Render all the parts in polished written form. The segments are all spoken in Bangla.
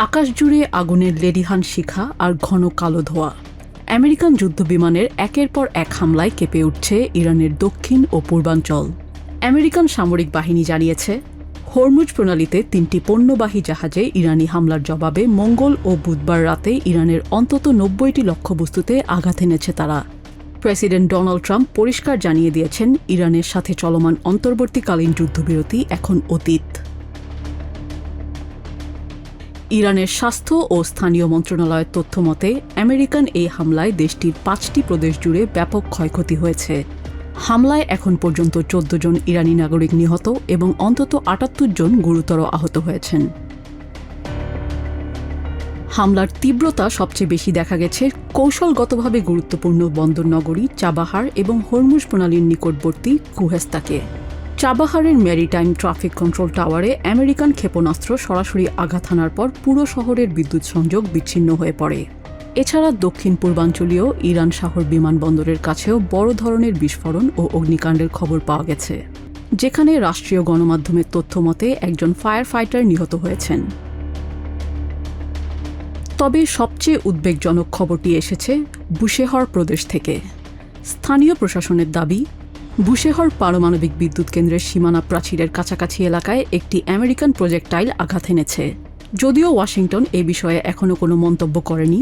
আকাশ জুড়ে আগুনের লেলিহান শিখা আর ঘন কালো ধোঁয়া। আমেরিকান যুদ্ধবিমানের একের পর এক হামলায় কেঁপে উঠছে ইরানের দক্ষিণ ও পূর্বাঞ্চল। আমেরিকান সামরিক বাহিনী জানিয়েছে, হরমুজ প্রণালীতে 3টি পণ্যবাহী জাহাজে ইরানি হামলার জবাবে মঙ্গল ও বুধবার রাতে ইরানের অন্তত 90টি লক্ষ্যবস্তুতে আঘাত এনেছে তারা। প্রেসিডেন্ট ডোনাল্ড ট্রাম্প পরিষ্কার জানিয়ে দিয়েছেন, ইরানের সাথে চলমান অন্তর্বর্তীকালীন যুদ্ধবিরতি এখন অতীত। ইরানের স্বাস্থ্য ও স্থানীয় মন্ত্রণালয়ের তথ্য মতে, আমেরিকান এই হামলায় দেশটির 5টি প্রদেশ জুড়ে ব্যাপক ক্ষয়ক্ষতি হয়েছে। হামলায় এখন পর্যন্ত 14 জন ইরানি নাগরিক নিহত এবং অন্তত 78 জন গুরুতর আহত হয়েছেন। হামলার তীব্রতা সবচেয়ে বেশি দেখা গেছে কৌশলগতভাবে গুরুত্বপূর্ণ বন্দর নগরী চাবাহার এবং হরমুজ প্রণালীর নিকটবর্তী কুহেস্তাকে। চাবাহারের ম্যারিটাইম ট্রাফিক কন্ট্রোল টাওয়ারে আমেরিকান ক্ষেপণাস্ত্র সরাসরি আঘাত হানার পর পুরো শহরের বিদ্যুৎ সংযোগ বিচ্ছিন্ন হয়ে পড়ে। এছাড়া দক্ষিণ পূর্বাঞ্চলীয় ইরান শহর বিমানবন্দরের কাছেও বড় ধরনের বিস্ফোরণ ও অগ্নিকাণ্ডের খবর পাওয়া গেছে, যেখানে রাষ্ট্রীয় গণমাধ্যমের তথ্য মতে একজন ফায়ার ফাইটার নিহত হয়েছেন। তবে সবচেয়ে উদ্বেগজনক খবরটি এসেছে বুশেহর প্রদেশ থেকে। স্থানীয় প্রশাসনের দাবি, বুশেহর পারমাণবিক বিদ্যুৎ কেন্দ্রের সীমানা প্রাচীরের কাছাকাছি এলাকায় একটি আমেরিকান প্রজেক্টাইল আঘাত এনেছে। যদিও ওয়াশিংটন এ বিষয়ে এখনও কোনো মন্তব্য করেনি,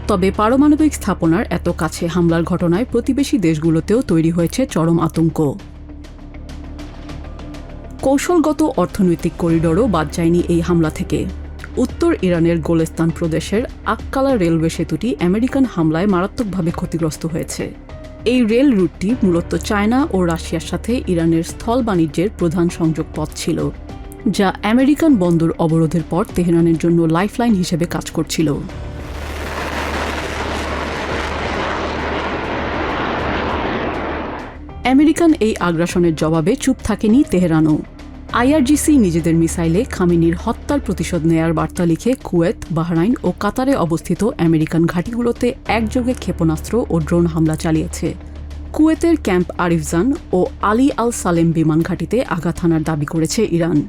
তবে পারমাণবিক স্থাপনার এত কাছে হামলার ঘটনায় প্রতিবেশী দেশগুলোতেও তৈরি হয়েছে চরম আতঙ্ক। কৌশলগত অর্থনৈতিক করিডোরও বাদ যায়নি এই হামলা থেকে। উত্তর ইরানের গোলেস্তান প্রদেশের আক্কালা রেলওয়ে সেতুটি আমেরিকান হামলায় মারাত্মকভাবে ক্ষতিগ্রস্ত হয়েছে। এই রেল রুটটি মূলত চায়না ও রাশিয়ার সাথে ইরানের স্থল বাণিজ্যের প্রধান সংযোগ পথ ছিল, যা আমেরিকান বন্দর অবরোধের পর তেহরানের জন্য লাইফলাইন হিসেবে কাজ করছিল। আমেরিকান এই আগ্রাসনের জবাবে চুপ থাকেনি তেহরানও। আইআরজিসি নিজেদের মিসাইলে খামেনির হত্যার প্রতিশোধ নেয়ার বার্তা লিখে কুয়েত, বাহরাইন ও কাতারে অবস্থিত আমেরিকান ঘাঁটিগুলোতে একযোগে ক্ষেপণাস্ত্র ও ড্রোন হামলা চালিয়েছে। কুয়েতের ক্যাম্প আরিফজান ও আলী আল সালেম বিমান ঘাঁটিতে আঘাত হানার দাবি করেছে ইরান।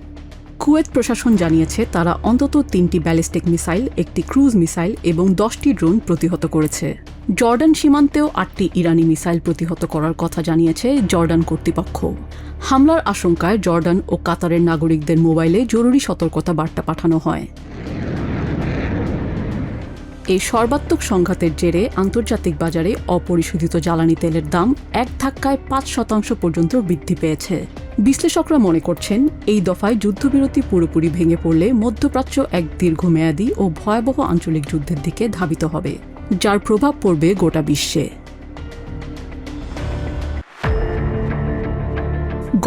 কুয়েত প্রশাসন জানিয়েছে, তারা অন্তত 3টি ব্যালিস্টিক মিসাইল, একটি ক্রুজ মিসাইল এবং 10টি ড্রোন প্রতিহত করেছে। জর্ডান সীমান্তেও 8টি ইরানি মিসাইল প্রতিহত করার কথা জানিয়েছে জর্ডান কর্তৃপক্ষ। হামলার আশঙ্কায় জর্ডান ও কাতারের নাগরিকদের মোবাইলে জরুরি সতর্কতা বার্তা পাঠানো হয়। এই সর্বাত্মক সংঘাতের জেরে আন্তর্জাতিক বাজারে অপরিশোধিত জ্বালানি তেলের দাম এক ধাক্কায় 5% পর্যন্ত বৃদ্ধি পেয়েছে। বিশ্লেষকরা মনে করছেন, এই দফায় যুদ্ধবিরতি পুরোপুরি ভেঙে পড়লে মধ্যপ্রাচ্য এক দীর্ঘমেয়াদী ও ভয়াবহ আঞ্চলিক যুদ্ধের দিকে ধাবিত হবে, যার প্রভাব পড়বে গোটা বিশ্বে।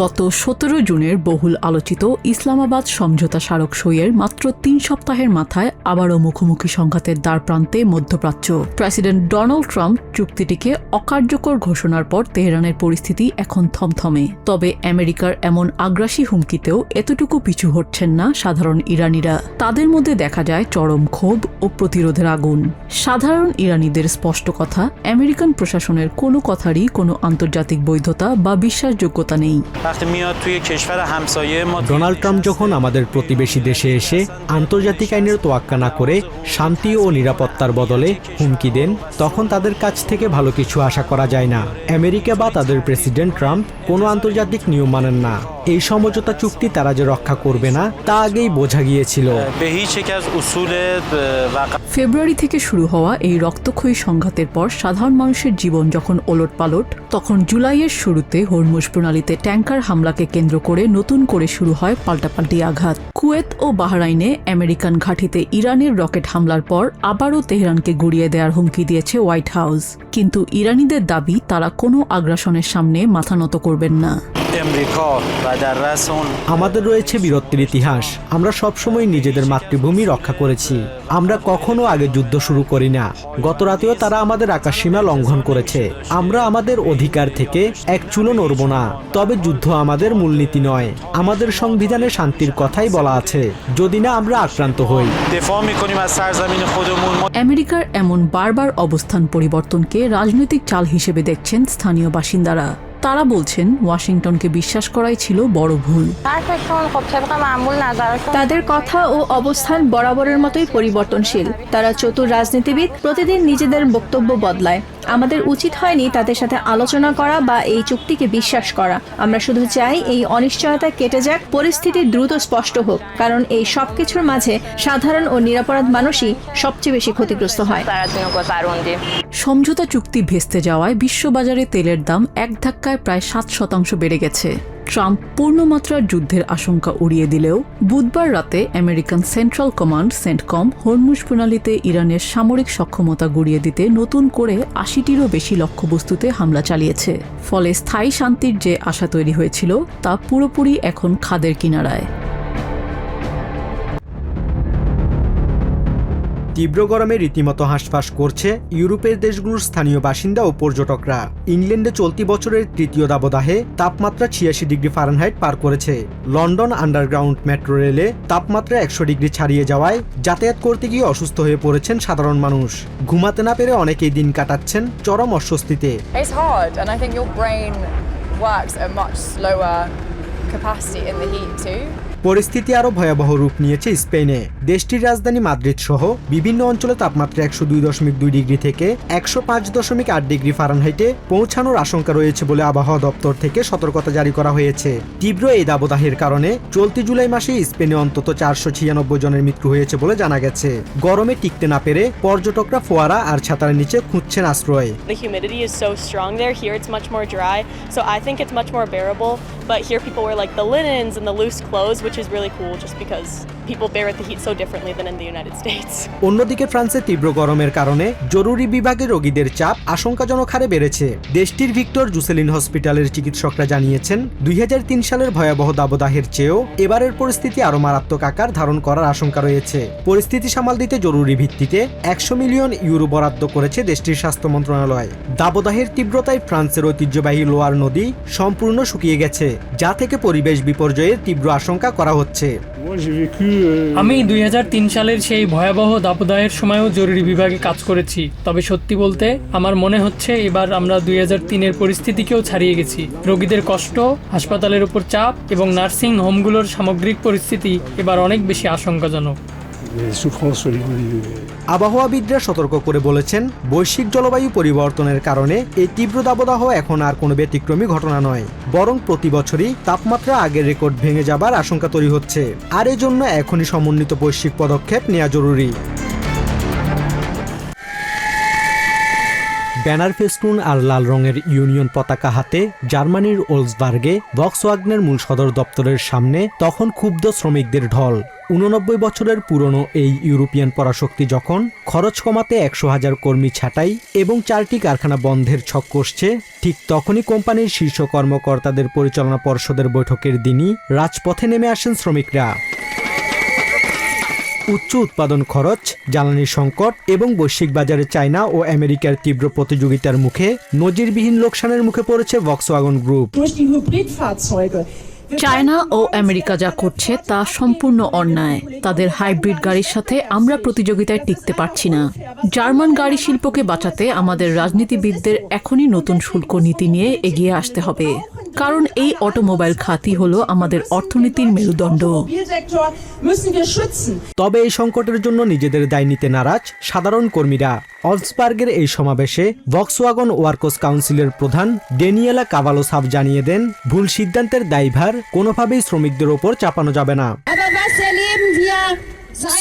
গত 17 জুনের বহুল আলোচিত ইসলামাবাদ সমঝোতা স্মারক সইয়ের মাত্র 3 সপ্তাহের মাথায় আবারও মুখোমুখি সংঘাতের দ্বারপ্রান্তে মধ্যপ্রাচ্য। প্রেসিডেন্ট ডোনাল্ড ট্রাম্প চুক্তিটিকে অকার্যকর ঘোষণার পর তেহরানের পরিস্থিতি এখন থমথমে। তবে আমেরিকার এমন আগ্রাসী হুমকিতেও এতটুকু পিছু হটছেন না সাধারণ ইরানিরা। তাদের মধ্যে দেখা যায় চরম ক্ষোভ ও প্রতিরোধের আগুন। সাধারণ ইরানিদের স্পষ্ট কথা, আমেরিকান প্রশাসনের কোনো কথারই কোনো আন্তর্জাতিক বৈধতা বা বিশ্বাসযোগ্যতা নেই। ডোনাল্ড ট্রাম্প যখন আমাদের প্রতিবেশী দেশে এসে আন্তর্জাতিক আইনের তোয়াক্কা না করে শান্তি ও নিরাপত্তার বদলে হুমকি দেন, তখন তাদের কাছ থেকে ভালো কিছু আশা করা যায় না। আমেরিকা বা তাদের প্রেসিডেন্ট ট্রাম্প কোনো আন্তর্জাতিক নিয়ম মানেন না। এই সমঝোতা চুক্তি তারা যে রক্ষা করবে না, তা আগেই বোঝা গিয়েছিল। ফেব্রুয়ারি থেকে শুরু হওয়া এই রক্তক্ষয়ী সংঘাতের পর সাধারণ মানুষের জীবন যখন ওলটপালট, তখন জুলাইয়ের শুরুতে হরমুজ প্রণালীতে ট্যাঙ্কার হামলাকে কেন্দ্র করে নতুন করে শুরু হয় পাল্টাপাল্টি আঘাত। কুয়েত ও বাহরাইনে আমেরিকান ঘাঁটিতে ইরানের রকেট হামলার পর আবারও তেহরানকে গুড়িয়ে দেওয়ার হুমকি দিয়েছে হোয়াইট হাউস। কিন্তু ইরানিদের দাবি, তারা কোনো আগ্রাসনের সামনে মাথা নত করবেন না। আমাদের রয়েছে বীরত্বের ইতিহাস। আমরা সবসময় নিজেদের মাতৃভূমি রক্ষা করেছি। আমরা কখনো আগে যুদ্ধ শুরু করি না। গত রাতেও তারা আমাদের আকাশসীমা লঙ্ঘন করেছে। আমরা আমাদের অধিকার থেকে এক চুলো নড়ব না। তবে যুদ্ধ আমাদের মূলনীতি নয়। আমাদের সংবিধানে শান্তির কথাই বলা আছে, যদি না আমরা আক্রান্ত হই। আমেরিকার এমন বারবার অবস্থান পরিবর্তনকে রাজনৈতিক চাল হিসেবে দেখছেন স্থানীয় বাসিন্দারা। তারা বলছেন ওয়াশিংটনকে বিশ্বাস করাই ছিল বড় ভুল। তাদের কথা ও অবস্থান বরাবরের মতোই পরিবর্তনশীল। তারা চতুর রাজনীতিবিদ, প্রতিদিন নিজেদের বক্তব্য বদলায়। আমাদের উচিত হয়নি তাদের সাথে আলোচনা করা বা এই চুক্তিকে বিশ্বাস করা। আমরা শুধু চাই এই অনিশ্চয়তা কেটে যাক, পরিস্থিতি দ্রুত স্পষ্ট হোক, কারণ এই সবকিছুর মাঝে সাধারণ ও নিরপরাধ মানুষই সবচেয়ে বেশি ক্ষতিগ্রস্ত হয়। সমঝোতা চুক্তি ভেস্তে যাওয়ায় বিশ্ববাজারে তেলের দাম এক ধাক্কায় প্রায় 7% বেড়ে গেছে। ট্রাম্প পূর্ণমাত্রার যুদ্ধের আশঙ্কা উড়িয়ে দিলেও বুধবার রাতে American Central Command CENTCOM Hormuz প্রণালীতে ইরানের সামরিক সক্ষমতা গুঁড়িয়ে দিতে নতুন করে 80টিরও বেশি লক্ষ্যবস্তুতে হামলা চালিয়েছে। ফলে স্থায়ী শান্তির যে আশা তৈরি হয়েছিল তা পুরোপুরি এখন খাদের কিনারায়। তীব্র গরমে রীতিমতো হাঁসফাঁস করছে ইউরোপের দেশগুলোর স্থানীয় বাসিন্দা ও পর্যটকরা। ইংল্যান্ডে চলতি বছরের তৃতীয় দাবদাহে তাপমাত্রা 86 ডিগ্রি ফারেনহাইট পার করেছে। লন্ডন আন্ডারগ্রাউন্ড মেট্রো রেলে তাপমাত্রা 100 ডিগ্রি ছাড়িয়ে যাওয়ায় যাতায়াত করতে গিয়ে অসুস্থ হয়ে পড়েছেন সাধারণ মানুষ। ঘুমাতে না পেরে অনেকেই দিন কাটাচ্ছেন চরম অস্বস্তিতে। It's hard, and I think your brain works at a much slower capacity in the heat too. পরিস্থিতি আরও ভয়াবহ রূপ নিয়েছে স্পেনে। দেশটির রাজধানী মাদ্রিদ সহ বিভিন্ন অঞ্চলে তাপমাত্রা 102.2 ডিগ্রি থেকে 105.8 ডিগ্রি ফারেনহাইটে পৌঁছানোর আশঙ্কা রয়েছে বলে আবহাওয়া দপ্তর থেকে সতর্কতা জারি করা হয়েছে। তীব্র এই দাবদাহের কারণে চলতি জুলাই মাসে স্পেনে অন্তত 496 জনের মৃত্যু হয়েছে বলে জানা গেছে। গরমে টিকতে না পেরে পর্যটকরা ফোয়ারা আর ছাতার নিচে খুঁজছেন আশ্রয়। The humidity is so strong there. Here it's much more dry, so I think it's much more bearable. But here people wear like the linens and the loose clothes, which is really cool just because people bear with the heat so differently than in the United States. অন্যদিকে ফ্রান্সে তীব্র গরমের কারণে জরুরি বিভাগে রোগীদের চাপ আশঙ্কাজনক হারে বেড়েছে। দেশটির ভিক্টর জুসেলিন হসপিটালের চিকিৎসকরা জানিয়েছেন 2003 সালের ভয়াবহ দাবদাহের চেয়েও এবারের পরিস্থিতি আরও মারাত্মক আকার ধারণ করার আশঙ্কা রয়েছে। পরিস্থিতি সামাল দিতে জরুরি ভিত্তিতে 100 মিলিয়ন ইউরো বরাদ্দ করেছে দেশটির স্বাস্থ্য মন্ত্রণালয়। দাবদাহের তীব্রতায় ফ্রান্সের ঐতিহ্যবাহী লোয়ার নদী সম্পূর্ণ শুকিয়ে গেছে, যা থেকে পরিবেশ বিপর্যয়ের তীব্র আশঙ্কা করা হচ্ছে। আমি 2003 সালের সেই ভয়াবহ দাবদাহের সময়ও জরুরি বিভাগে কাজ করেছি। তবে সত্যি বলতে আমার মনে হচ্ছে এবার আমরা 2003-এর পরিস্থিতিকেও ছাড়িয়ে গেছি। রোগীদের কষ্ট, হাসপাতালের উপর চাপ এবং নার্সিং হোমগুলোর সামগ্রিক পরিস্থিতি এবার অনেক বেশি আশঙ্কাজনক। আবহাওয়াবিদরা সতর্ক করে বলেছেন, বৈশ্বিক জলবায়ু পরিবর্তনের কারণে এই তীব্র দাবদাহ এখন আর কোনো ব্যতিক্রমী ঘটনা নয়, বরং প্রতি বছরই তাপমাত্রা আগের রেকর্ড ভেঙে যাবার আশঙ্কা তৈরি হচ্ছে। আর এজন্য এখনই সমন্বিত বৈশ্বিক পদক্ষেপ নেওয়া জরুরি। ব্যানার ফেস্টুন আর লাল রঙের ইউনিয়ন পতাকা হাতে জার্মানির ওলসবার্গে ভক্সওয়াগনের মূল সদর দপ্তরের সামনে তখন ক্ষুব্ধ শ্রমিকদের ঢল। 89 বছরের পুরনো এই ইউরোপিয়ান পরাশক্তি যখন খরচ কমাতে 100,000 কর্মী ছাঁটাই এবং 4টি কারখানা বন্ধের ছক কষছে, ঠিক তখনই কোম্পানির শীর্ষ কর্মকর্তাদের পরিচালনা পর্ষদের বৈঠকের দিনই রাজপথে নেমে আসেন শ্রমিকরা। উচ্চ উৎপাদন খরচ, জ্বালানি সংকট এবং বৈশ্বিক বাজারে চায়না ও আমেরিকার তীব্র প্রতিযোগিতার মুখে নজিরবিহীন লোকসানের মুখে পড়েছে ভক্সওয়াগন গ্রুপ। চায়না ও আমেরিকা যা করছে তা সম্পূর্ণ অন্যায়। তাদের হাইব্রিড গাড়ির সাথে আমরা প্রতিযোগিতায় টিকতে পারছি না। জার্মান গাড়ি শিল্পকে বাঁচাতে আমাদের রাজনীতিবিদদের এখনই নতুন শুল্ক নীতি নিয়ে এগিয়ে আসতে হবে, কারণ এই অটোমোবাইল খাতই হলো আমাদের অর্থনীতির মেরুদণ্ড। তবে এই সংকটের জন্য নিজেদের দায় নিতে নারাজ সাধারণ কর্মীরা। অলসবার্গের এই সমাবেশে ভক্সওয়াগন ওয়ার্কস কাউন্সিলের প্রধান ড্যানিয়েলা কাভালোসাভ জানিয়ে দেন, ভুল সিদ্ধান্তের দায়ভার কোনোভাবেই শ্রমিকদের ওপর চাপানো যাবে না।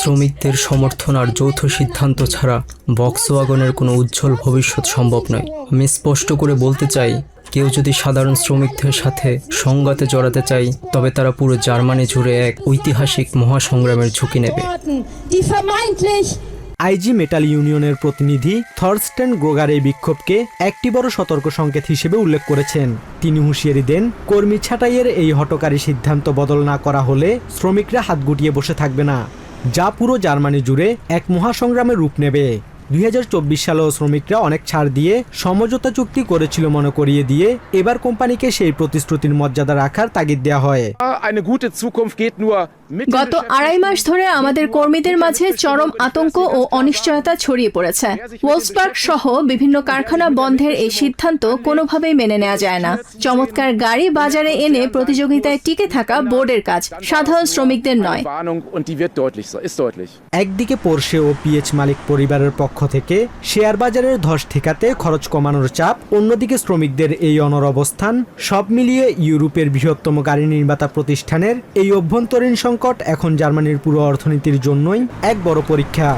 শ্রমিকদের সমর্থন আর যৌথ সিদ্ধান্ত ছাড়া ভক্সওয়াগনের কোনো উজ্জ্বল ভবিষ্যৎ সম্ভব নয়। আমি স্পষ্ট করে বলতে চাই, কেউ যদি সাধারণ শ্রমিকদের সাথে সংঘাতে জড়াতে চায়, তবে তারা পুরো জার্মানি জুড়ে এক ঐতিহাসিক মহাসংগ্রামের ঝুঁকি নেবে। আইজি মেটাল ইউনিয়নের প্রতিনিধি থরস্টেন গ্রোগার এই বিক্ষোভকে একটি বড় সতর্ক সংকেত হিসেবে উল্লেখ করেছেন। তিনি হুঁশিয়ারি দেন, কর্মী ছাঁটাইয়ের এই হঠকারী সিদ্ধান্ত বদল না করা হলে শ্রমিকরা হাত গুটিয়ে বসে থাকবে না, যা পুরো জার্মানি জুড়ে এক মহাসংগ্রামের রূপ নেবে। 2024 সালেও শ্রমিকরা অনেক ছাড় দিয়ে সমঝোতা চুক্তি করেছিল মনে করিয়ে দিয়ে এবার কোম্পানিকে সেই প্রতিশ্রুতির মর্যাদা রাখার তাগিদ দেওয়া হয়। Eine gute Zukunft geht nur গত 2.5 মাস ধরে আমাদের কর্মীদের মাঝে চরম আতঙ্ক ও অনিশ্চয়তা ছড়িয়ে পড়েছে। ওলসবার্গ সহ বিভিন্ন কারখানা বন্ধের এই সিদ্ধান্ত কোনোভাবেই মেনে নেওয়া যায় না। চমৎকার গাড়ি বাজারে এনে প্রতিযোগিতায় টিকে থাকা বোর্ডের কাজ, সাধারণ শ্রমিকদের নয়। একদিকে পোরশে ও পিএইচ মালিক পরিবারের পক্ষ থেকে শেয়ার বাজারের ধস ঠেকাতে খরচ কমানোর চাপ, অন্যদিকে শ্রমিকদের এই অনড় অবস্থান, সব মিলিয়ে ইউরোপের বৃহত্তম গাড়ি নির্মাতা প্রতিষ্ঠানের এই অভ্যন্তরীণ সংকট এখন জার্মানির পুরো অর্থনীতির জন্যই এক বড় পরীক্ষা।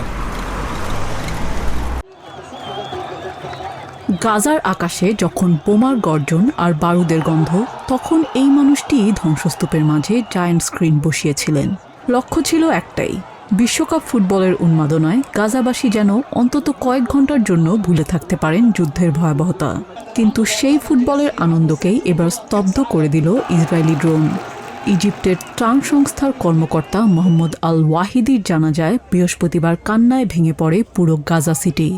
গাজার আকাশে যখন বোমার গর্জন আর বারুদের গন্ধ, তখন এই মানুষটি ধ্বংসস্তূপের মাঝে জায়ান্ট স্ক্রিন বসিয়েছিলেন। লক্ষ্য ছিল একটাই, বিশ্বকাপ ফুটবলের উন্মাদনায় গাজাবাসী যেন অন্তত কয়েক ঘন্টার জন্য ভুলে থাকতে পারেন যুদ্ধের ভয়াবহতা। কিন্তু সেই ফুটবলের আনন্দকেই এবার স্তব্ধ করে দিল ইসরায়েলি ড্রোন। ইজিপ্টের ত্রাণ সংস্থার কর্মকর্তা মোহাম্মদ আল ওয়াহিদির জানাজায় বৃহস্পতিবার কান্নায় ভেঙে পড়ে পুরো গাজা সিটি।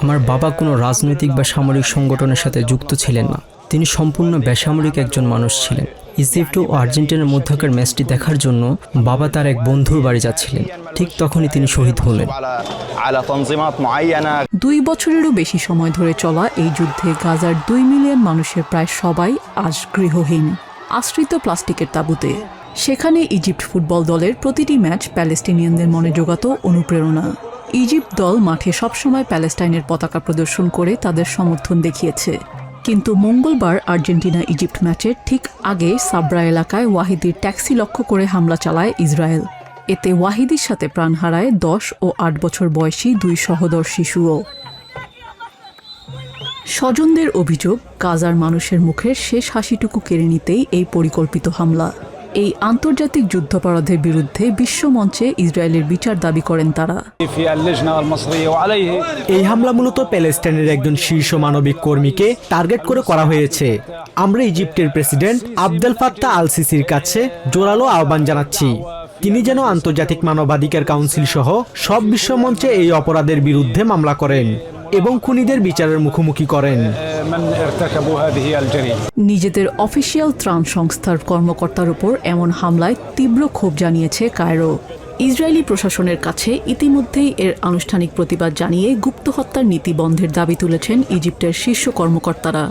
আমার বাবা কোনো রাজনৈতিক বা সামরিক সংগঠনের সাথে যুক্ত ছিলেন না। তিনি সম্পূর্ণ বেসামরিক একজন মানুষ ছিলেন। ইজিপ্ট ও আর্জেন্টিনার মধ্যকার ম্যাচটি দেখার জন্য বাবা তার এক বন্ধুর বাড়ি যাচ্ছিলেন। ঠিক তখনই তিনি শহীদ হলেন। 2 বছরেরও বেশি সময় ধরে চলা এই যুদ্ধে গাজার 2 মিলিয়ন মানুষের প্রায় সবাই আজ গৃহহীন, আশ্রিত প্লাস্টিকের তাঁবুতে। সেখানে ইজিপ্ট ফুটবল দলের প্রতিটি ম্যাচ প্যালেস্টিনিয়ানদের মনে জোগাত অনুপ্রেরণা। ইজিপ্ট দল মাঠে সবসময় প্যালেস্টাইনের পতাকা প্রদর্শন করে তাদের সমর্থন দেখিয়েছে। কিন্তু মঙ্গলবার আর্জেন্টিনা ইজিপ্ট ম্যাচের ঠিক আগে সাবরা এলাকায় ওয়াহিদির ট্যাক্সি লক্ষ্য করে হামলা চালায় ইসরায়েল। এতে ওয়াহিদির সাথে প্রাণ হারায় 10 ও 8 বছর বয়সী 2 সহোদর শিশুও। স্বজনদের অভিযোগ, গাজার মানুষের মুখের শেষ হাসিটুকু কেড়ে নিতেই এই পরিকল্পিত হামলা। এই আন্তর্জাতিক যুদ্ধাপরাধের বিরুদ্ধে বিশ্বমঞ্চে ইসরায়েলের বিচার দাবি করেন তারা। এই হামলা মূলত প্যালেস্টাইনের একজন শীর্ষ মানবিক কর্মীকে টার্গেট করে করা হয়েছে। আমরা ইজিপ্টের প্রেসিডেন্ট আবদেল ফাত্তাহ আল সিসির কাছে জোরালো আহ্বান জানাচ্ছি, তিনি যেন আন্তর্জাতিক মানবাধিকার কাউন্সিল সহ সব বিশ্বমঞ্চে এই অপরাধের বিরুদ্ধে মামলা করেন এবং খুনিদের বিচারের মুখোমুখি করেন। নিজেদের অফিসিয়াল ত্রাণ সংস্থার কর্মকর্তার উপর এমন হামলায় তীব্র ক্ষোভ জানিয়েছে কায়রো। ইসরায়েলি প্রশাসনের কাছে ইতিমধ্যেই এর আনুষ্ঠানিক প্রতিবাদ জানিয়ে গুপ্ত হত্যার নীতি বন্ধের দাবি তুলেছেন ইজিপ্টের শীর্ষ কর্মকর্তারা।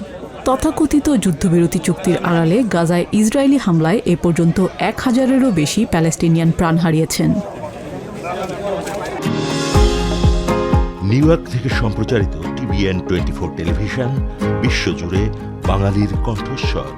তথাকথিত যুদ্ধবিরতি চুক্তির আড়ালে গাজায় ইসরায়েলি হামলায় এ পর্যন্ত 1000-এরও বেশি প্যালেস্টিনিয়ান প্রাণ হারিয়েছেন। নিউ ইয়র্ক থেকে সম্প্রচারিত TVN 24 টেলিভিশন বিশ্বজুড়ে বাঙালির কণ্ঠস্বর।